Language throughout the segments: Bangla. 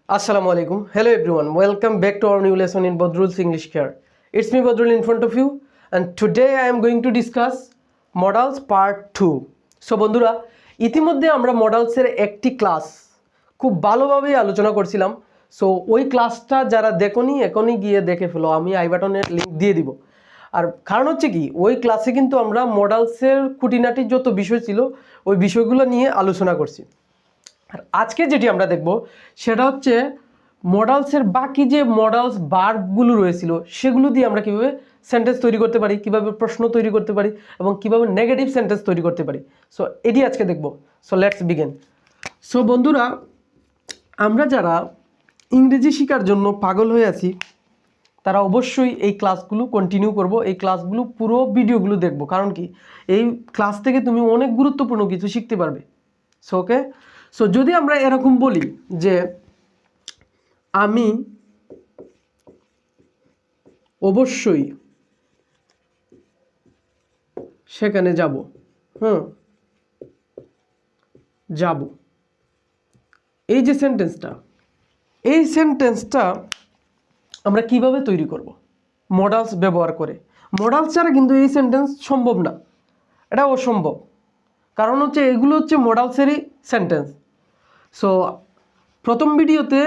Assalamu alaikum. Hello everyone. Welcome back to our new lesson in Bodrul's English Care. It's me Bodrul in front of you, and today I am going to discuss Modals Part 2. So বন্ধুরা, ইতিমধ্যে আমরা মডালসের একটি ক্লাস খুব ভালোভাবে আলোচনা করছিলাম। সো ওই ক্লাসটা যারা দেখোনি এখনই গিয়ে দেখে ফেলো, আমি আই বাটনের লিংক দিয়ে দিব। আর কারণ হচ্ছে কি, ওই ক্লাসে কিন্তু আমরা মডালসের খুঁটিনাটি যত বিষয় ছিল ওই বিষয়গুলো নিয়ে আলোচনা করছি। আর আজকে যেটি আমরা দেখব সেটা হচ্ছে মডালসের বাকি যে মডালস ভার্বগুলো রয়েছিল সেগুলো দিয়ে আমরা কীভাবে সেন্টেন্স তৈরি করতে পারি, কীভাবে প্রশ্ন তৈরি করতে পারি এবং কীভাবে নেগেটিভ সেন্টেন্স তৈরি করতে পারি। সো এটি আজকে দেখব। So let's begin. সো বন্ধুরা, আমরা যারা ইংরেজি শেখার জন্য পাগল হয়ে আছি তারা অবশ্যই এই ক্লাসগুলো কন্টিনিউ করব, এই ক্লাসগুলো পুরো ভিডিওগুলো দেখব। কারণ কি, এই ক্লাস থেকে তুমি অনেক গুরুত্বপূর্ণ কিছু শিখতে পারবে। সো ওকে, সো যদি আমরা এরকম বলি যে আমি অবশ্যই সেখানে যাব, যাব, এই যে সেন্টেন্সটা, এই সেন্টেন্সটা আমরা কিভাবে তৈরি করব? মডালস ব্যবহার করে। মডালস ছাড়া কিন্তু এই সেন্টেন্স সম্ভব না, এটা অসম্ভব। কারণ হচ্ছে এগুলো হচ্ছে মডালসেরই সেন্টেন্স। সো প্রথম ভিডিওতে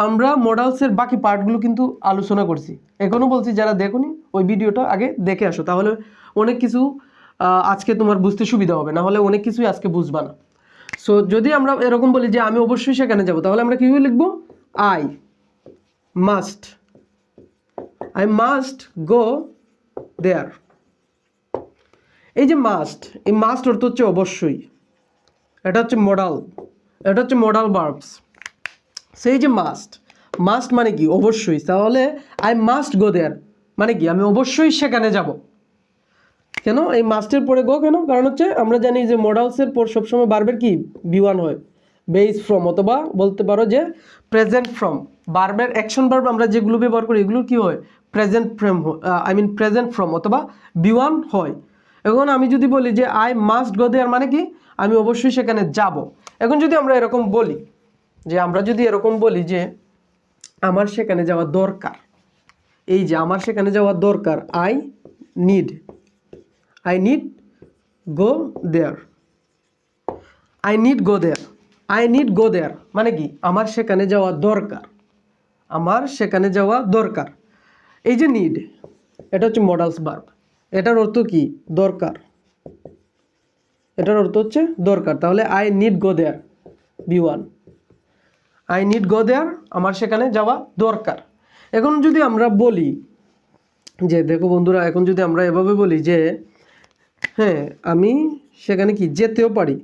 আমরা মডালসের বাকি পার্টগুলো কিন্তু আলোচনা করছি, এখনও বলছি যারা দেখোনি ওই ভিডিওটা আগে দেখে আসো, তাহলে অনেক কিছু আজকে তোমার বুঝতে সুবিধা হবে, না হলে অনেক কিছুই আজকে বুঝবা না। সো যদি আমরা এরকম বলি যে আমি অবশ্যই সেখানে যাব, তাহলে আমরা কীভাবে লিখবো? আই মাস্ট গো দেয়ার। এই যে মাস্ট, এই মাস্ট অর্থ হচ্ছে অবশ্যই, এটা হচ্ছে মডাল, এটা হচ্ছে মডাল ভার্বস। সেই যে মাস্ট, মাস্ট মানে কি? অবশ্যই। তাহলে আই মাস্ট গো দেয়ার মানে কি? আমি অবশ্যই সেখানে যাব। কেন এই মাস্টের পরে গো কেন? কারণ হচ্ছে আমরা জানি যে মডালসের পর সবসময় ভার্বের কি বি1 হয়, বেস ফ্রম, অথবা বলতে পারো যে প্রেজেন্ট ফ্রম। ভার্বের অ্যাকশন ভার্ব আমরা যেগুলো ব্যবহার করি এগুলো কি হয়? প্রেজেন্ট ফ্রম, প্রেজেন্ট ফ্রম অথবা বি1 হয়। এখন আমি যদি বলি যে আই মাস্ট গো দেয়ার মানে কি? আমি অবশ্যই সেখানে যাব। এখন যদি আমরা এরকম বলি যে আমার সেখানে যাওয়া দরকার, এই যে আমার সেখানে যাওয়া দরকার, I need go there, I need go there মানে কি? আমার সেখানে যাওয়া দরকার, আমার সেখানে যাওয়া দরকার। এই যে নিড, এটা হচ্ছে মডালস ভার্ব, এটার অর্থ কি? দরকার, এটার অর্থ হচ্ছে দরকার। তাহলে আই নিড গো দেয়ার বি1, আই নিড গো দেয়ার, আমার সেখানে যাওয়া দরকার। এখন যদি আমরা বলি যে, দেখো বন্ধুরা, এখন যদি আমরা এভাবে বলি যে হ্যাঁ আমি সেখানে কি যেতেও পারি,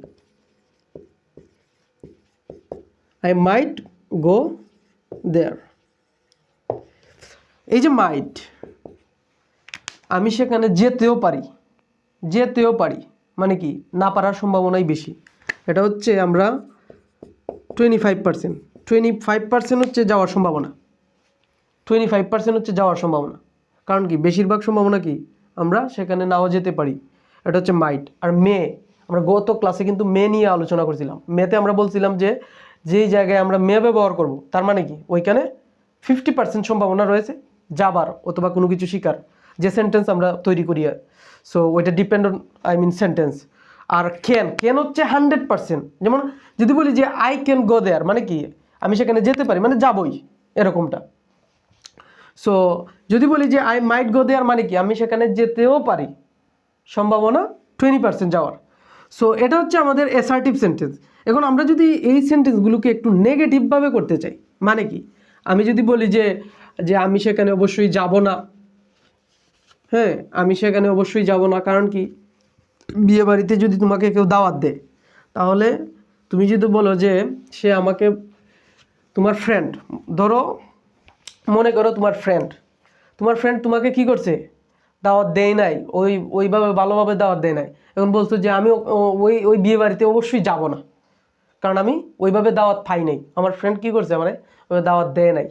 আই মাইট গো দেয়ার। এই যে মাইট, আমি সেখানে যেতেও পারি মানে কি? না পারার সম্ভাবনাই বেশি। এটা হচ্ছে আমরা 25% হচ্ছে যাওয়ার সম্ভাবনা, 25% হচ্ছে যাওয়ার সম্ভাবনা। কারণ কি? বেশিরভাগ সম্ভাবনা কি আমরা সেখানে নাও যেতে পারি। এটা হচ্ছে মাইট। আর মে, আমরা গত ক্লাসে কিন্তু মে নিয়ে আলোচনা করছিলাম। মেতে আমরা বলছিলাম যে যেই জায়গায় আমরা মে ব্যবহার করব তার মানে কি ওইখানে 50% সম্ভাবনা রয়েছে যাবার অথবা কোনো কিছু শিকার, যে সেন্টেন্স আমরা তৈরি করি। সো ওইটা ডিপেন্ড অন সেন্টেন্স। আর ক্যান হচ্ছে 100%। যেমন যদি বলি যে আই ক্যান গো দেয়ার মানে কি? আমি সেখানে যেতে পারি মানে যাবই, এরকমটা। সো যদি বলি যে আই মাইট গো দেয়ার মানে কি? আমি সেখানে যেতেও পারি, সম্ভাবনা 20% যাওয়ার। সো এটা হচ্ছে আমাদের অ্যাসার্টিভ সেন্টেন্স। এখন আমরা যদি এই সেন্টেন্সগুলোকে একটু নেগেটিভভাবে করতে চাই, মানে কি? আমি যদি বলি যে আমি সেখানে অবশ্যই যাব না, হ্যাঁ আমি সেখানে অবশ্যই যাব না। কারণ কি? বিয়ে বাড়িতে যদি তোমাকে কেউ দাওয়াত দেয়, তাহলে তুমি যদি বলো যে সে আমাকে, তোমার ফ্রেন্ড, ধরো মনে করো তোমার ফ্রেন্ড তোমাকে কি করছে? দাওয়াত দেয় নাই, ওইভাবে ভালোভাবে দাওয়াত দেয় নাই। এখন বলছো যে আমি ওই বিয়ে বাড়িতে অবশ্যই যাব না, কারণ আমি ওইভাবে দাওয়াত পাই নাই, আমার ফ্রেন্ড কি করছে মানে ওই দাওয়াত দেয় নাই।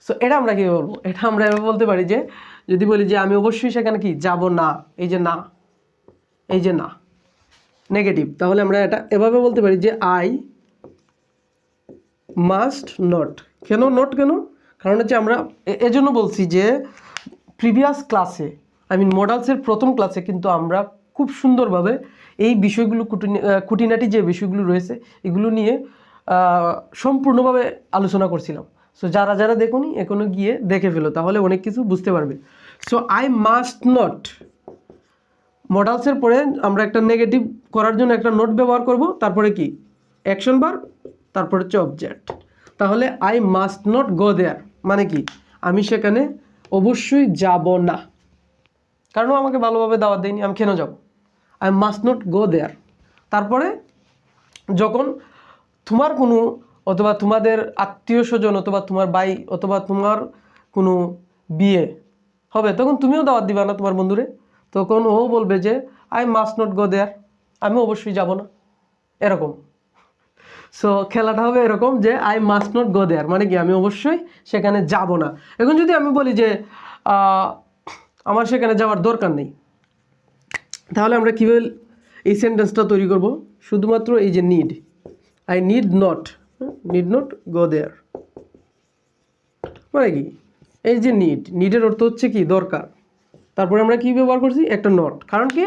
সো এটা আমরা কী বলবো? এটা আমরা এভাবে বলতে পারি যে, যদি বলি যে আমি অবশ্যই সেখানে কি যাব না, এই যে না নেগেটিভ, তাহলে আমরা এটা এভাবে বলতে পারি যে আই মাস্ট নট। কেন নট কেন? কারণ হচ্ছে আমরা এজন্য বলছি যে প্রিভিয়াস ক্লাসে মডালসের প্রথম ক্লাসে কিন্তু আমরা খুব সুন্দরভাবে এই বিষয়গুলো খুঁটিনাটি যে বিষয়গুলো রয়েছে এগুলো নিয়ে সম্পূর্ণভাবে আলোচনা করছিলাম। সো যারা যারা দেখুনি এখনো গিয়ে দেখে ফেলো, তাহলে অনেক কিছু বুঝতে পারবে। সো আই মাস্ট নট, মডালসের পরে আমরা একটা নেগেটিভ করার জন্য একটা নোট ব্যবহার করব, তারপরে কি অ্যাকশন ভার্ব, তারপর হচ্ছে অবজেক্ট। তাহলে I must not go there মানে কি আমি সেখানে অবশ্যই যাব না, কারণ আমাকে ভালোভাবে দাওয়াত দেয়নি, আমি কেন যাব? আই মাস্ট নট গো দেয়ার। তারপরে যখন তোমার কোনো অথবা তোমাদের আত্মীয় স্বজন অথবা তোমার ভাই অথবা তোমার কোনো বিয়ে হবে, তখন তুমিও দাওয়াত দিবা না তোমার বন্ধুরে, তখন ও বলবে যে আই মাস্ট নট গো দেয়ার, আমি অবশ্যই যাব না, এরকম। সো খেলাটা হবে এরকম যে I must not go there মানে কি আমি অবশ্যই সেখানে যাব না। এখন যদি আমি বলি যে আমার সেখানে যাওয়ার দরকার নেই, তাহলে আমরা কীভাবে এই সেন্টেন্সটা তৈরি করব? শুধুমাত্র এই যে need, I need not go there মানে কি এই যে নিডের অর্থ হচ্ছে কি দরকার, তারপরে আমরা কি ব্যবহার করছি একটা নট, কারণ কি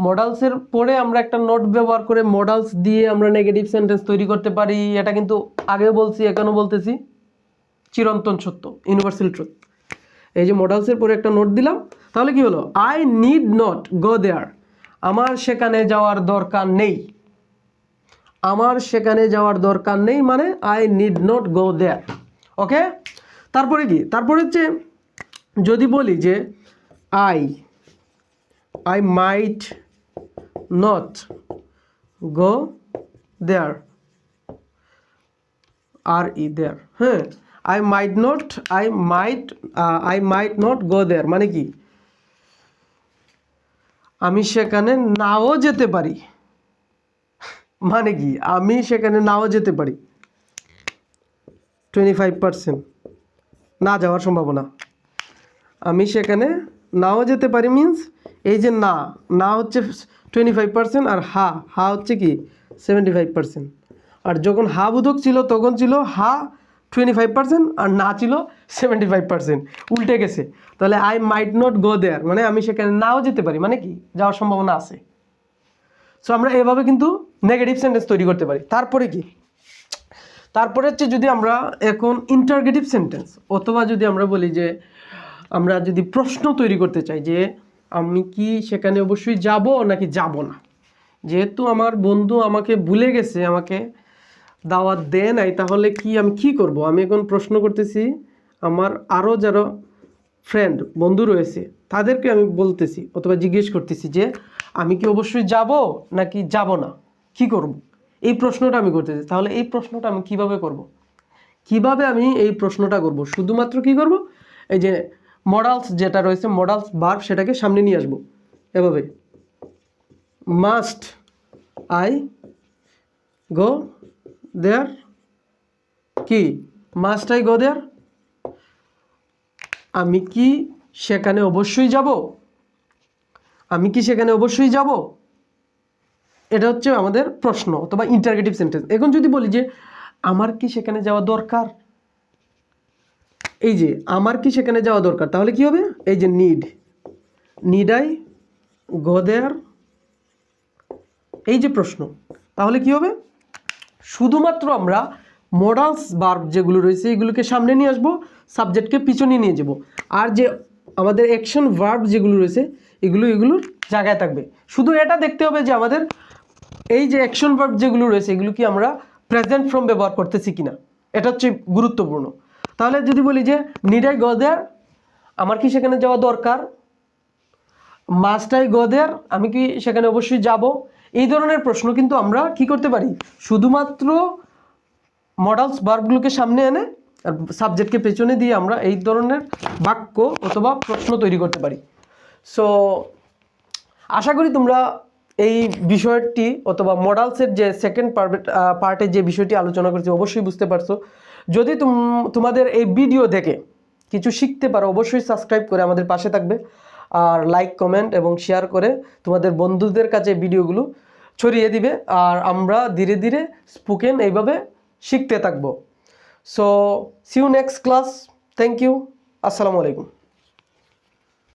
মডালসের পরে আমরা একটা নট ব্যবহার করে মডালস দিয়ে আমরা নেগেটিভ সেন্টেন্স তৈরি করতে পারি। এটা কিন্তু আগেও বলছি এখনও বলতেছি, চিরন্তন সত্য, ইউনিভার্সাল ট্রুথ। এই যে মডালসের পরে একটা নোট দিলাম, তাহলে কি হলো? I need not go there, আমার সেখানে যাওয়ার দরকার নেই, আমার সেখানে যাওয়ার দরকার নেই মানে আই নিড নট গো দেয়ার। ওকে, তারপরে কি? তারপরে হচ্ছে যদি বলি যে আই মাইট নট গো দেয়ার, আর ই দেয়ার, হ্যাঁ, I might not go there মানে কি আমি সেখানে নাও যেতে পারি, মানে কি আমি সেখানে নাও যেতে পারি, 25% না যাওয়ার সম্ভাবনা, আমি সেখানে নাও যেতে পারি মিন্স এই যে না হচ্ছে 25% আর হা হচ্ছে কি 75%। আর যখন হা বোধক ছিল তখন ছিল হা 25% আর না ছিল 75%, উল্টে গেছে। তাহলে I might not go there মানে আমি সেখানে নাও যেতে পারি মানে কি যাওয়ার সম্ভাবনা আছে। সো আমরা এভাবে কিন্তু নেগেটিভ সেন্টেন্স তৈরি করতে পারি। তারপরে কি? তারপরে হচ্ছে যদি আমরা এখন ইন্টারগেটিভ সেন্টেন্স অথবা যদি আমরা বলি যে আমরা যদি প্রশ্ন তৈরি করতে চাই যে আমি কি সেখানে অবশ্যই যাব নাকি যাব না, যেহেতু আমার বন্ধু আমাকে ভুলে গেছে, আমাকে দাওয়াত দেয় নাই, তাহলে কি আমি কি করব? আমি এখন প্রশ্ন করতেছি আমার আরও যারা ফ্রেন্ড বন্ধু রয়েছে তাদেরকে আমি বলতেছি অথবা জিজ্ঞেস করতেছি যে আমি কি অবশ্যই যাব নাকি যাব না, কি করব? এই প্রশ্নটা আমি করতেছি। তাহলে এই প্রশ্নটা আমি কিভাবে করব? কিভাবে আমি এই প্রশ্নটা করব? শুধুমাত্র কি করব? এই যে মডালস যেটা রয়েছে মডালস ভার্ব সেটাকে সামনে নিয়ে আসবো এভাবে, মাস্ট আই গো দেয়ার, কি মাস্ট আই গো দেয়ার আমি কি সেখানে অবশ্যই যাব, আমি কি সেখানে অবশ্যই যাব, এটা হচ্ছে আমাদের প্রশ্ন অথবা ইন্টারগেটিভ সেন্টেন্স। এখন যদি বলি যে আমার কি সেখানে যাওয়া দরকার, এই যে আমার কি সেখানে যাওয়া দরকার, তাহলে কি হবে? এই যে নিড আই গো দেয়ার, এই যে প্রশ্ন, তাহলে কি হবে? শুধুমাত্র আমরা মডালস ভার্ব যেগুলো রয়েছে এগুলোকে সামনে নিয়ে আসবো, সাবজেক্টকে পিছনে নিয়ে যাব, আর যে আমাদের অ্যাকশন ভার্ব যেগুলো রয়েছে এগুলোর জায়গায় থাকবে। শুধু এটা দেখতে হবে যে আমাদের এই যে অ্যাকশন ভার্ব যেগুলো রয়েছে এগুলো কি আমরা প্রেজেন্ট ফর্ম ব্যবহার করতেছি কিনা, এটা হচ্ছে গুরুত্বপূর্ণ। তাহলে যদি বলি যে নিড আই গো দেয়ার, আমার কি সেখানে যাওয়া দরকার, মাস্ট আই গো দেয়ার, আমি কি সেখানে অবশ্যই যাব, এই ধরনের প্রশ্ন কিন্তু আমরা কি করতে পারি? শুধুমাত্র মডালস ভার্বগুলোকে সামনে এনে আর সাবজেক্টকে পেছনে দিয়ে আমরা এই ধরনের বাক্য অথবা প্রশ্ন তৈরি করতে পারি। সো আশা করি তোমরা এই বিষয়টি অথবা মডালসের যে সেকেন্ড পার্টে যে বিষয়টি আলোচনা করছি অবশ্যই বুঝতে পারছো। যদি তোমাদের এই ভিডিও দেখে কিছু শিখতে পারো অবশ্যই সাবস্ক্রাইব করে আমাদের পাশে থাকবে, আর লাইক কমেন্ট এবং শেয়ার করে তোমাদের বন্ধুদের কাছে ভিডিওগুলো ছড়িয়ে দিবে, আর আমরা ধীরে ধীরে স্পোকেন এইভাবে শিখতে থাকবো। So see you next class. Thank you. আসসালামু আলাইকুম।